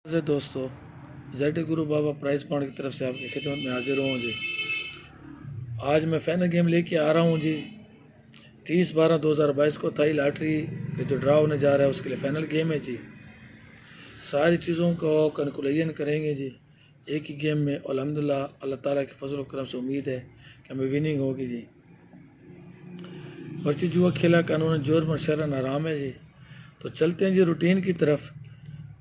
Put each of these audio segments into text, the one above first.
से दोस्तों जेड गुरु बाबा price point की तरफ से आपकी खिदमत में हाजिर हूँ जी। आज मैं फाइनल गेम लेके आ रहा हूँ जी। 30/12/2022 को थाई लॉटरी के जो ड्रा होने जा रहा है उसके लिए फाइनल गेम है जी। सारी चीज़ों को कैलकुलेशन करेंगे जी एक ही गेम में। अल्हम्दुलिल्लाह अल्लाह ताला के फजल करम से उम्मीद है कि हमें विनिंग होगी जी। पर्ची जुआ खेला कानून जोर पर शरन आराम है जी। तो चलते हैं जी रूटीन की तरफ।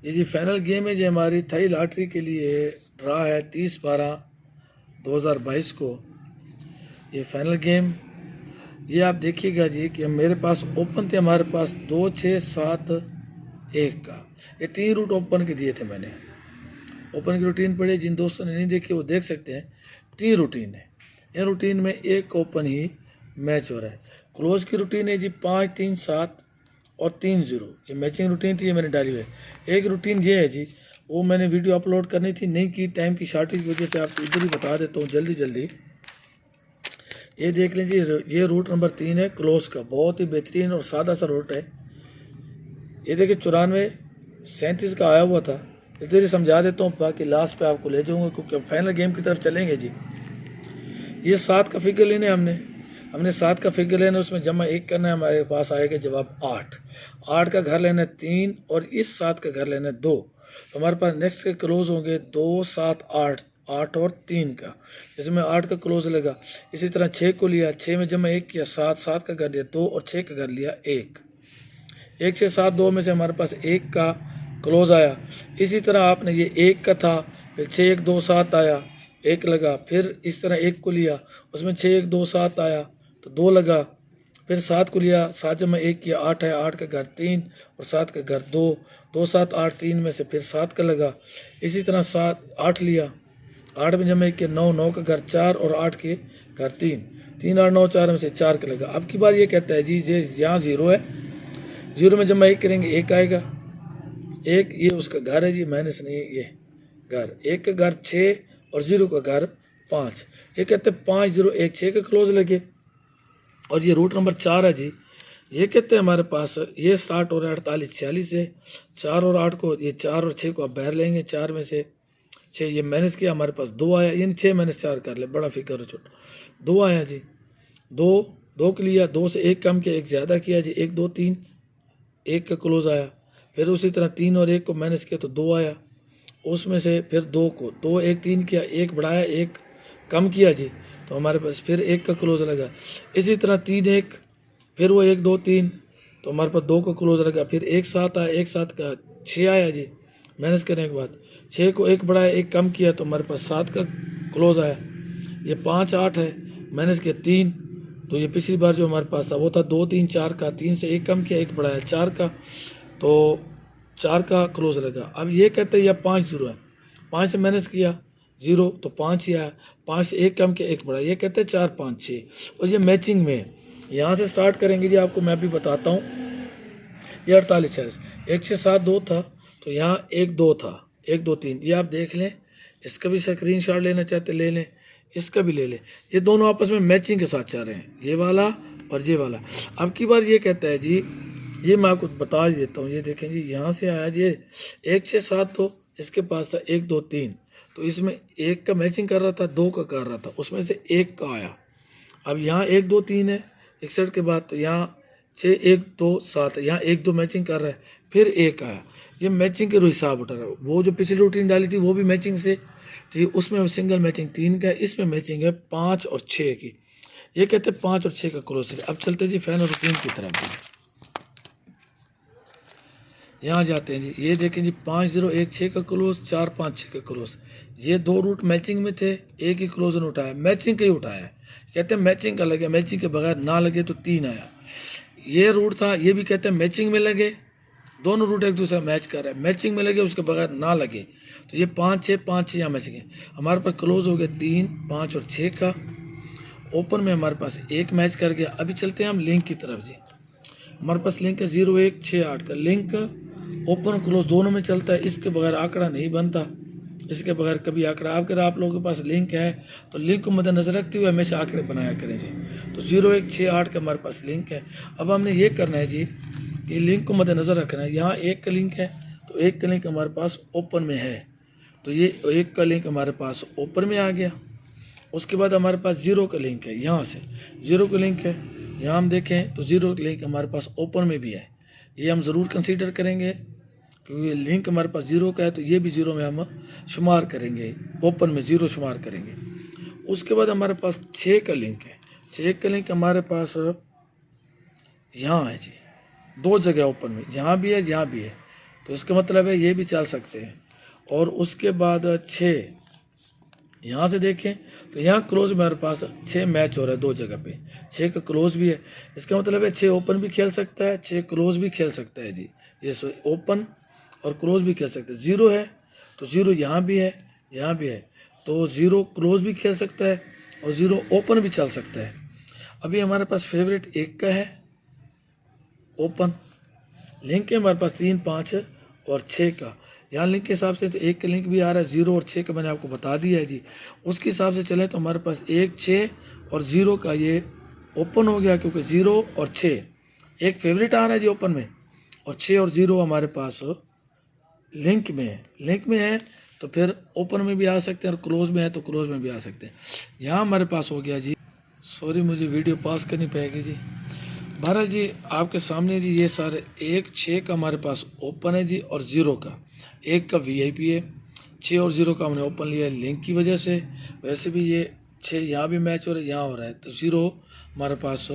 ये जी फाइनल गेम है जी हमारी थाई लॉटरी के लिए ड्रा है 30/12/2022 को। ये फाइनल गेम ये आप देखिएगा जी कि मेरे पास ओपन थे, हमारे पास 2 6 7 1 का ये 3 रूट ओपन के दिए थे मैंने। ओपन की रूटीन पढ़ी, जिन दोस्तों ने नहीं देखी वो देख सकते हैं। 3 रूटीन है, इन रूटीन में एक ओपन ही मैच हो रहा है। क्लोज की रूटीन है जी 5 3 7 और 3 0। ये मैचिंग रूटीन थी, ये मैंने डाली हुई है। एक रूटीन ये है जी, वो मैंने वीडियो अपलोड करनी थी, नहीं की, टाइम की शॉर्टेज की वजह से आपको इधर ही बता देता हूँ जल्दी। ये देख लें जी, ये रूट नंबर 3 है क्लोज का, बहुत ही बेहतरीन और सादा सा रूट है। ये देखिए 94 37 का आया हुआ था। इधर ही समझा देता हूँ, बाकी लास्ट पे आपको ले जाऊँगा क्योंकि फाइनल गेम की तरफ चलेंगे जी। ये 7 का फिगर लेने हमने 7 का फिगर लेना, उसमें जमा 1 करना है, हमारे पास आएगा जवाब 8 का घर लेना है 3 और इस 7 का घर लेना है 2। तो हमारे पास नेक्स्ट के क्लोज होंगे 2 7 8 और 3 का, जिसमें 8 का क्लोज लेगा। इसी तरह 6 को लिया, 6 में जमा 1 किया, 7 का घर लिया 2 और 6 का घर लिया 1 6 7 2 में से हमारे पास 1 का क्लोज आया। इसी तरह आपने ये 1 का था, फिर 6 1 2 7 आया, 1 लगा। फिर इस तरह 1 को लिया, उसमें 6 1 2 7 आया तो 2 लगा। फिर 7 को लिया, 7 जमा 1 किया 8 है, 8 का घर 3 और 7 का घर 2, 2 7 8 3 में से फिर 7 का लगा। इसी तरह 8 लिया, 8 में जमा 1 किया 9, 9 का घर 4 और 8 के घर 3, 3 8 9 4 में से 4 का लगा। अब की बार ये कहता है जी ये यहाँ 0 है, 0 में जमा 1 करेंगे 1 आएगा, 1 ये उसका घर है जी, माइनस नहीं ये घर। 1 का घर 6 और 0 का घर 5। ये कहते हैं 5 0 1 6 का क्लोज लगे। और ये रूट नंबर 4 है जी। ये कहते हैं हमारे पास ये स्टार्ट हो रहा है 48 46 से। 4 और 8 को, ये 4 और 6 को आप बाहर लेंगे, 4 में से 6 ये माइनस किया, हमारे पास 2 आया, यानी 6 - 4 कर ले, बड़ा फिक्र हो छोटा। 2 आया जी, 2 के लिया, 2 से 1 कम किया, 1 ज़्यादा किया जी, 1 2 3, 1 का क्लोज आया। फिर उसी तरह 3 और 1 को माइनस किया तो 2 आया, उसमें से फिर 2 को 2 1 3 किया, 1 बढ़ाया 1 कम किया जी, तो हमारे पास फिर 1 का क्लोज लगा। इसी तरह 3 1, फिर वो 1 2 3, तो हमारे पास 2 का क्लोज लगा। फिर 1 7 आया, 1 7 का 6 आया जी, माइनस करने के बाद 6 को 1 बढ़ाया 1 कम किया तो हमारे पास 7 का क्लोज आया। ये 5 8 है, माइनस किया 3, तो ये पिछली बार जो हमारे पास था वो था 2 3 4 का, 3 से 1 कम किया, 1 बढ़ाया 4 का, तो 4 का क्लोज लगा। अब ये कहते हैं यह 5 0 है, 5 से माइनस किया 0 तो 5 ही आया, 5 से 1 कम किया 1 बढ़ा, ये कहते हैं 4 5 6। और ये मैचिंग में यहाँ से स्टार्ट करेंगे जी, आपको मैं भी बताता हूँ। ये 48 46, 1 6 7 2 था, तो यहाँ 1 2 था, 1 2 3, ये आप देख लें। इसका भी स्क्रीन शॉट लेना चाहते ले लें, इसका भी ले लें। ये दोनों आपस में मैचिंग के साथ चल रहे हैं, ये वाला और ये वाला। अब की बार ये कहता है जी, ये मैं आपको बता ही देता हूँ। ये देखें जी, यहाँ से आया जी 1 6 7 2, इसके पास था 1 2 3, तो इसमें 1 का मैचिंग कर रहा था, 2 का कर रहा था, उसमें से 1 का आया। अब यहाँ 1 2 3 है 61 के बाद, तो यहाँ 6 1 2 7 है, यहाँ 1 2 मैचिंग कर रहा है, फिर 1 आया। ये मैचिंग के हिसाब उठा रहा है। वो जो पिछली रूटीन डाली थी वो भी मैचिंग से थी, उसमें सिंगल मैचिंग 3 का है, इसमें मैचिंग है 5 और 6 की। ये कहते हैं 5 और 6 का क्लोज। अब चलते जी फाइनल रूटीन की तरफ। यहाँ जाते हैं जी, ये देखें जी 5 0 1 6 का क्लोज, 4 5 6 का क्लोज। ये 2 रूट मैचिंग में थे, एक ही क्लोज ने उठाया, मैचिंग का ही उठाया। कहते हैं मैचिंग का लगे, मैचिंग के बगैर ना लगे तो 3 आया। ये रूट था, ये भी कहते हैं मैचिंग में लगे, दोनों रूट एक दूसरे मैच कर रहे हैं, मैचिंग में लगे उसके बगैर ना लगे, तो ये 5 6 यहाँ मैचिंग है। हमारे पास क्लोज हो गया 3 5 और 6 का। ओपन में हमारे पास 1 मैच कर गया। अभी चलते हैं हम लिंक की तरफ जी। हमारे पास लिंक है 0 1 6 8 का। लिंक ओपन क्लोज दोनों में चलता है, इसके बगैर आंकड़ा नहीं बनता, इसके बगैर कभी आंकड़ा। अगर आप लोगों के पास लिंक है तो लिंक को मद्देनजर रखते हुए हमेशा आंकड़े बनाया करें जी। तो 0 1 6 8 का हमारे पास लिंक है। अब हमने ये करना है जी कि लिंक को मद्देनजर रखना है। यहाँ 1 का लिंक है तो एक का लिंक हमारे पास ओपन में है, तो ये एक का लिंक हमारे पास ओपन में आ गया। उसके बाद हमारे पास जीरो का लिंक है, यहाँ से जीरो का लिंक है, यहाँ हम देखें तो जीरो का लिंक हमारे पास ओपन में भी है। ये हम ज़रूर कंसीडर करेंगे क्योंकि लिंक हमारे पास जीरो का है, तो ये भी जीरो में हम शुमार करेंगे, ओपन में जीरो शुमार करेंगे। उसके बाद हमारे पास 6 का लिंक है, 6 का लिंक हमारे पास यहाँ है जी, 2 जगह ओपन में, जहाँ भी है जहाँ भी है, तो इसका मतलब है ये भी चल सकते हैं। और उसके बाद 6 यहाँ से देखें तो यहाँ क्लोज मेरे पास 6 मैच हो रहा है 2 जगह पे, 6 का क्लोज भी है। इसका मतलब है 6 ओपन भी खेल सकता है, 6 क्लोज भी खेल सकता है जी, ये ओपन और क्लोज भी खेल सकते हैं। 0 है तो 0 यहाँ भी है, यहाँ भी है, तो 0 क्लोज भी खेल सकता है और 0 ओपन भी चल सकता है। अभी हमारे पास फेवरेट 1 का है ओपन, लिंक है हमारे पास 3, 5 और 6 का। यहाँ लिंक के हिसाब से तो 1 का लिंक भी आ रहा है, 0 और 6 का मैंने आपको बता दिया है जी। उसके हिसाब से चले तो हमारे पास 1, 6 और 0 का ये ओपन हो गया, क्योंकि 0 और 6 एक फेवरेट आ रहा है जी ओपन में, और 6 और 0 हमारे पास लिंक में है। लिंक में है तो फिर ओपन में भी आ सकते हैं और क्लोज में है तो क्लोज में भी आ सकते हैं। यहाँ हमारे पास हो गया जी, सॉरी मुझे वीडियो पास करनी पड़ेगी जी। बहरहाल जी आपके सामने जी ये सारे 1, 6 का हमारे पास ओपन है जी, और 0 का, 1 का वीआईपी है। 6 और 0 का हमने ओपन लिया है लिंक की वजह से, वैसे भी ये 6 यहाँ भी मैच हो रहा है, यहाँ हो रहा है, तो 0 हमारे पास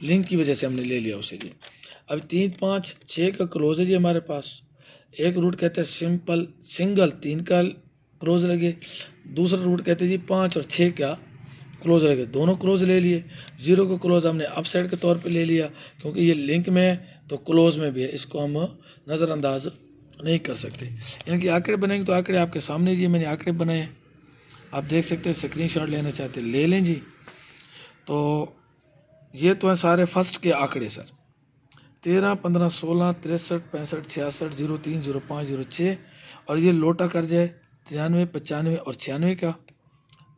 लिंक की वजह से हमने ले लिया उसे जी। अब 3, 5, 6 का क्लोज है जी हमारे पास। एक रूट कहते हैं सिंपल सिंगल, 3 का क्लोज लगे, दूसरा रूट कहते हैं जी 5 और 6 का क्लोज लगे, दोनों क्लोज ले लिए। 0 को क्लोज हमने अपसाइड के तौर पे ले लिया क्योंकि ये लिंक में है तो क्लोज में भी है, इसको हम नज़रअंदाज नहीं कर सकते। यानी कि आंकड़े बनेंगे तो आंकड़े आपके सामने जी, मैंने आंकड़े बनाए हैं, आप देख सकते हैं, स्क्रीनशॉट लेना चाहते हैं ले लें जी। तो ये तो है सारे फर्स्ट के आंकड़े सर, 13, 15, 16, 63, 65, 66, 03, 05, 06, और ये लोटा कर्ज है 93, 95 और 96 का,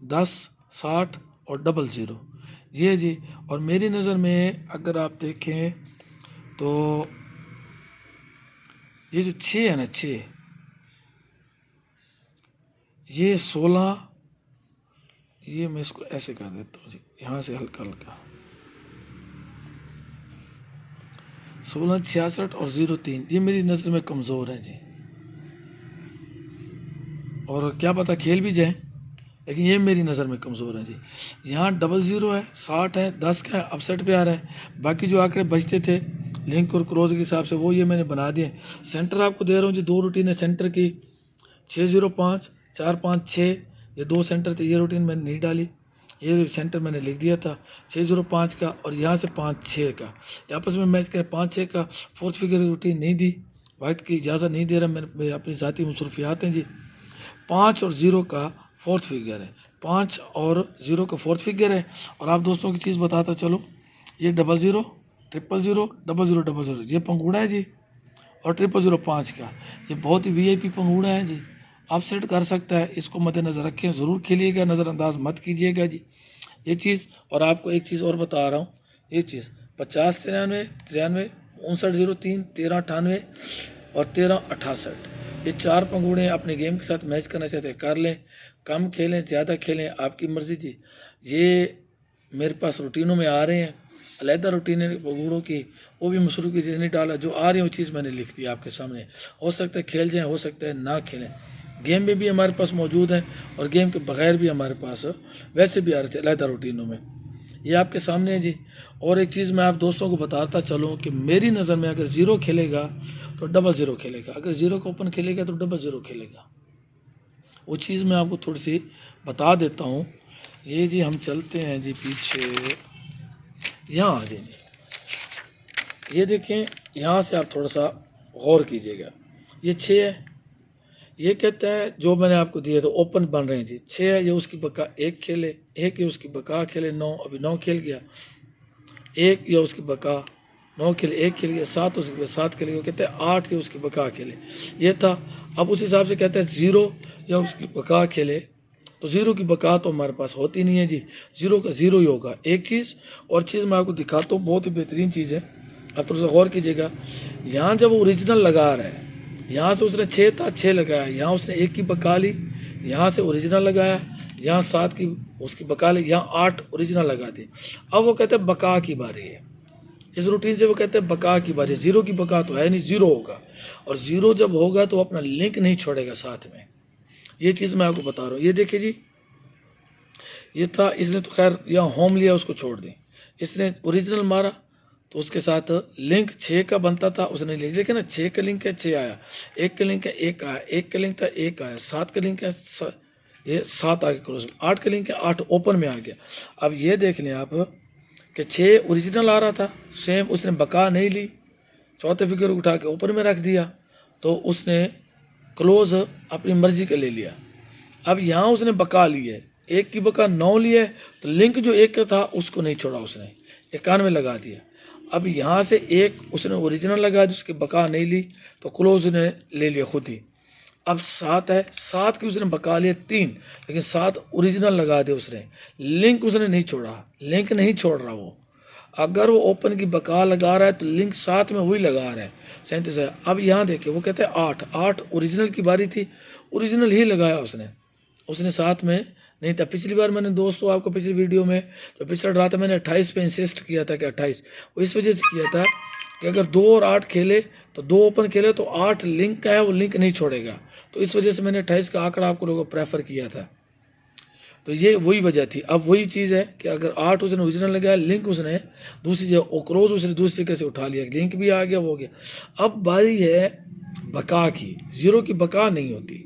10, 60 और 00 ये जी। और मेरी नज़र में अगर आप देखें तो ये जो 6 है ना, 6 ये 16, ये मैं इसको ऐसे कर देता हूँ जी, यहाँ से हल्का हल्का, 16, 66 और 03 ये मेरी नज़र में कमज़ोर है जी, और क्या पता खेल भी जाए, लेकिन ये मेरी नज़र में कमज़ोर है जी। यहाँ 00 है, 60 है, 10 का है, अपसेट पे आ रहा है। बाकी जो आंकड़े बचते थे लिंक और क्लोज के हिसाब से वो ये मैंने बना दिए। सेंटर आपको दे रहा हूँ जी, 2 रूटीन है सेंटर की, 605, 456, ये 2 सेंटर थे, ये रूटीन मैंने नहीं डाली, ये सेंटर मैंने लिख दिया था 605 का, और यहाँ से 5, 6 का आपस में मैच करें, 5, 6 का फोर्थ फिगर रूटीन नहीं दी, वक्त की इजाज़त नहीं दे रहा, मैंने अपनी ज़ाती मसरूफियात हैं जी। 5 और 0 का फोर्थ फिगर है, 5 और 0 का फोर्थ फिगर है। और आप दोस्तों की चीज़ बताता चलो, ये 00, 000, 00, 00 ये पंगूड़ा है जी, और 000 5 का ये बहुत ही वीआईपी पंगूड़ा है जी, आप सेट कर सकता है, इसको मद्देनज़र रखें, ज़रूर खेलिएगा, नज़रअंदाज मत कीजिएगा जी ये चीज़। और आपको एक चीज़ और बता रहा हूँ, ये चीज़ 50, 93, 93, 59, 03, 13, 98 और 13, 68 ये 4 पंगूड़े अपने गेम के साथ मैच करना चाहते हैं कर लें, कम खेलें ज़्यादा खेलें आपकी मर्ज़ी जी। ये मेरे पास रूटीनों में आ रहे हैं, अलहदा रूटीन है पंगूड़ों की, वो भी मसरूफ़ की चीज़ नहीं डाला, जो आ रही है वो चीज़ मैंने लिख दी आपके सामने। हो सकता है खेल जाएँ, हो सकता है ना खेलें, गेम में भी हमारे पास मौजूद है और गेम के बगैर भी हमारे पास वैसे भी आ रहे थे अलहदा रूटीनों में, ये आपके सामने है जी। और एक चीज़ मैं आप दोस्तों को बताता चलूँ कि मेरी नज़र में अगर 0 खेलेगा तो 00 खेलेगा, अगर 0 का ओपन खेलेगा तो 00 खेलेगा, वो चीज़ मैं आपको थोड़ी सी बता देता हूँ। ये जी हम चलते हैं जी पीछे, यहाँ आ जाए जी, ये देखें, यहाँ से आप थोड़ा सा गौर कीजिएगा, ये 6 है, ये कहता है जो मैंने आपको दिया तो ओपन बन रहे हैं जी, 6 है, ये उसकी बका 1 खेले, 1 ये उसकी बका खेले, 9 अभी 9 खेल गया, 1 या उसकी बका 9 खेले, 1 खेल गया, 7 उसकी 7 खेल गया, कहते हैं 8 या उसकी बका खेले, ये था। अब उस हिसाब से कहते हैं 0 या उसकी बका खेले, तो 0 की बका तो हमारे पास होती नहीं है जी, 0 का 0 ही होगा। एक चीज़ और चीज़ मैं आपको दिखाता हूँ, बहुत ही बेहतरीन चीज़ है, आप थोड़ा सा गौर कीजिएगा, यहाँ जब ओरिजिनल लगा रहा है यहाँ से उसने 6 था 6 लगाया, यहाँ उसने 1 की बका ली, यहाँ से ओरिजिनल लगाया, यहाँ 7 की उसकी बका ली, यहाँ 8 ओरिजिनल लगा दी। अब वो कहते हैं बका की बारी है। इस रूटीन से वो कहते हैं बका की बारी है। 0 की बका तो है नहीं, 0 होगा, और 0 जब होगा तो अपना लिंक नहीं छोड़ेगा साथ में। ये चीज़ मैं आपको बता रहा हूँ। ये देखिए जी, ये था, इसने तो खैर यहाँ होम लिया, उसको छोड़ दी। इसने ओरिजिनल मारा तो उसके साथ लिंक 6 का बनता था, उसने लिख देखिए ना, 6 का लिंक है 6 आया, 1 का लिंक है 1 आया, 1 का लिंक था 1 आया, 7 का लिंक है ये 7 आ गया क्लोज में, 8 का लिंक है 8 ओपन में आ गया। अब ये देख लें आप कि 6 ओरिजिनल आ रहा था, सेम उसने बका नहीं ली, चौथे फिगर उठा के ओपन में रख दिया, तो उसने क्लोज अपनी मर्जी का ले लिया। अब यहाँ उसने बका ली है, 1 की बका 9 लिया है, तो लिंक जो 1 का था उसको नहीं छोड़ा, उसने 91 लगा दिया। अब यहाँ से 1 उसने ओरिजिनल लगा दी, उसकी बका नहीं ली, तो क्लोज ने ले लिया खुद ही। अब 7 है, 7 की उसने बका लिया 3, लेकिन 7 ओरिजिनल लगा दे उसने, लिंक उसने नहीं छोड़ा, लिंक नहीं छोड़ रहा वो। अगर वो ओपन की बका लगा रहा है तो लिंक साथ में वही लगा रहा है, 37 है। अब यहाँ देखिए वो कहते हैं 8 ओरिजिनल की बारी थी, ओरिजिनल ही लगाया उसने साथ में नहीं था। पिछली बार मैंने दोस्तों आपको पिछली वीडियो में जो पिछड़ा रहा था, मैंने 28 पे इंसिस्ट किया था कि 28, वो इस वजह से किया था कि अगर 2 और 8 खेले तो 2 ओपन खेले तो 8 लिंक का है, वो लिंक नहीं छोड़ेगा, तो इस वजह से मैंने 28 का आंकड़ा आपको लोगों को प्रेफर किया था। तो ये वही वजह थी। अब वही चीज़ है कि अगर 8 उसने ओरिजिनल लगाया, लिंक उसने दूसरी जगह ओक्रोज उसने दूसरी जगह से उठा लिया, लिंक भी आ गया, वो हो गया। अब बारी है बका की। 0 की बका नहीं होती,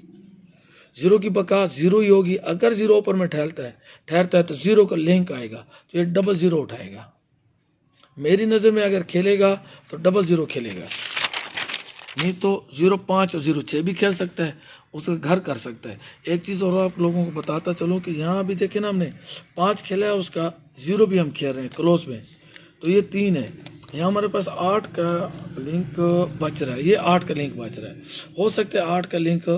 0 की बका 0 ही होगी। अगर 0 ओपन में ठहरता है तो 0 का लिंक आएगा, तो ये डबल 0 उठाएगा। मेरी नज़र में अगर खेलेगा तो डबल 0 खेलेगा, नहीं तो 0-5 और 0-6 भी खेल सकता है, उसका घर कर सकता है। एक चीज़ और आप लोगों को बताता चलो कि यहाँ भी देखे ना, हमने 5 खेला है, उसका 0 भी हम खेल रहे हैं क्लोज में, तो ये 3 है। यहाँ हमारे पास 8 का लिंक बच रहा है, ये 8 का लिंक बच रहा है। हो सकता है 8 का लिंक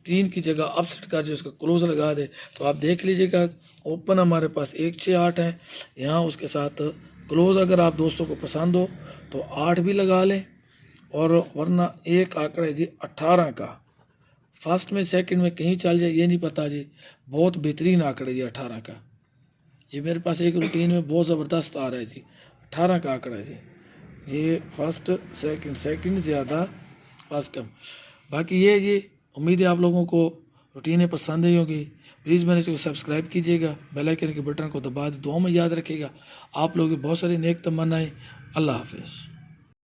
3 की जगह अपसेट कर जो उसका क्लोज लगा दे। तो आप देख लीजिएगा, ओपन हमारे पास 1-6-8 है, यहाँ उसके साथ क्लोज अगर आप दोस्तों को पसंद हो तो 8 भी लगा लें, और वरना एक आंकड़ा है जी 18 का, फर्स्ट में सेकंड में कहीं चल जाए ये नहीं पता जी, बहुत बेहतरीन आंकड़ा जी 18 का। ये मेरे पास एक रूटीन में बहुत ज़बरदस्त आ रहा है जी, 18 का आंकड़ा जी। ये फर्स्ट सेकंड ज़्यादा, फर्स्ट कम। बाकी ये जी, उम्मीद है आप लोगों को रूटीनें पसंद आई होगी। प्लीज़ मेरे इसको सब्सक्राइब कीजिएगा, बेल आइकन के बटन को दबा दे, दुआ में याद रखिएगा। आप लोगों की बहुत सारी नेक तमन्नाएं। अल्लाह हाफिज़।